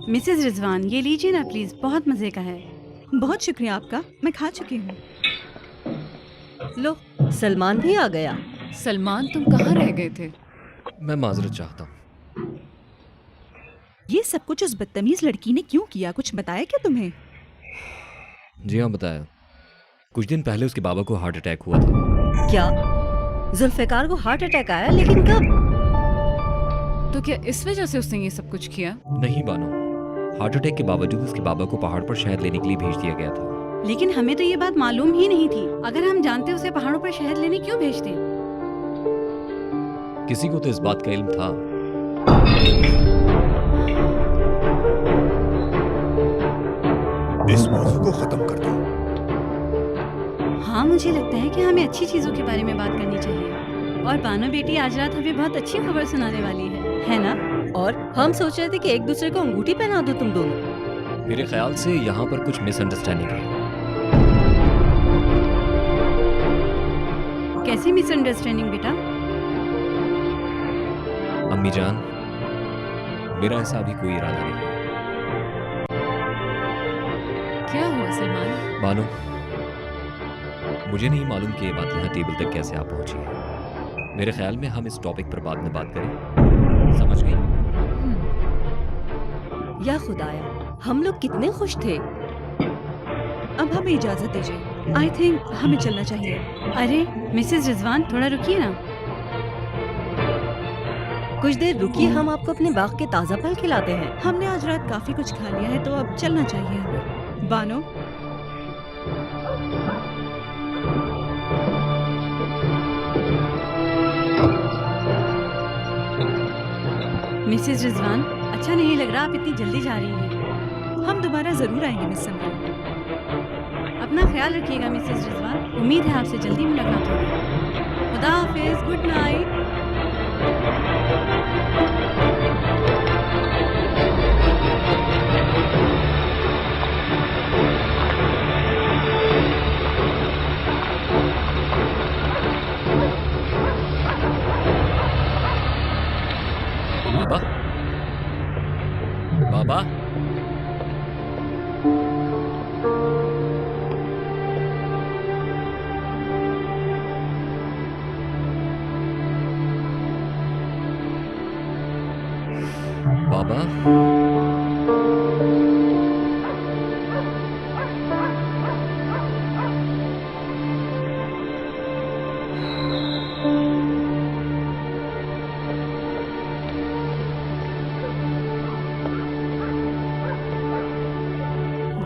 Mrs Rizwan, ये लीजिए ना प्लीज, बहुत मजे का है। बहुत शुक्रिया आपका, मैं खा चुकी हूँ। लो, सलमान भी आ गया। सलमान, तुम कहाँ रह गए थे? मैं माजरत चाहता हूँ। ये सब कुछ उस बदतमीज लड़की ने क्यों किया, कुछ बताया क्या तुम्हें? जी हाँ, बताया। कुछ दिन पहले उसके बाबा को हार्ट अटैक हुआ था। क्या जुल्फिकार को हार्ट अटैक आया? लेकिन कब? तो क्या इस वजह से उसने ये सब कुछ किया? नहीं बानो, हार्ट अटैक के बावजूद उसके बाबा को पहाड़ पर शहद लेने के लिए भेज दिया गया था। लेकिन हमें तो ये बात मालूम ही नहीं थी। अगर हम जानते उसे पहाड़ों पर शहद लेने क्यों भेजते? किसी को तो इस बात का इल्म था। इस मौजू को खत्म कर दो। हाँ, मुझे लगता है कि हमें अच्छी चीजों के बारे में बात करनी चाहिए। और बानो बेटी आज रात हमें बहुत अच्छी खबर सुनाने वाली है ना? और हम सोच रहे थे कि एक दूसरे को अंगूठी पहना दो तुम दोनों। मेरे ख्याल से यहाँ पर कुछ मिसअंडरस्टैंडिंग है। कैसी मिसअंडरस्टैंडिंग बेटा? अम्मी जान, मेरा ऐसा अभी कोई इरादा नहीं है। क्या हुआ सलमान? बानो, मुझे नहीं मालूम कि ये बात यहाँ टेबल तक कैसे आ पहुंची है। मेरे ख्याल में हम इस टॉपिक पर बाद में बात करें। समझ गई? या खुदाया, हम लोग कितने खुश थे। अब हमें इजाजत दीजिए। आई थिंक हमें चलना चाहिए। अरे मिसेज रिजवान, थोड़ा रुकिए ना। कुछ देर रुकिए, हम आपको अपने बाग के ताज़ा फल खिलाते हैं। हमने आज रात काफी कुछ खा लिया है, तो अब चलना चाहिए हमें। बानो, मिसेज रिजवान, अच्छा नहीं लग रहा आप इतनी जल्दी जा रही हैं। हम दोबारा जरूर आएंगे मिस समरन। अपना ख्याल रखिएगा मिसेज रिजवान। उम्मीद है आपसे जल्दी मुलाकात होगी। खुदा हाफिज, गुड नाइट। बाबा, बाबा, बाबा।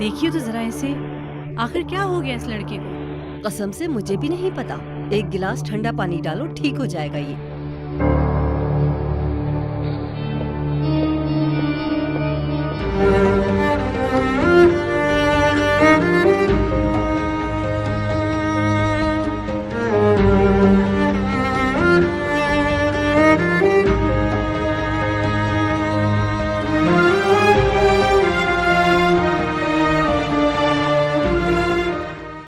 देखिए तो जरा इसे, आखिर क्या हो गया इस लड़के को? कसम से मुझे भी नहीं पता। एक गिलास ठंडा पानी डालो, ठीक हो जाएगा ये।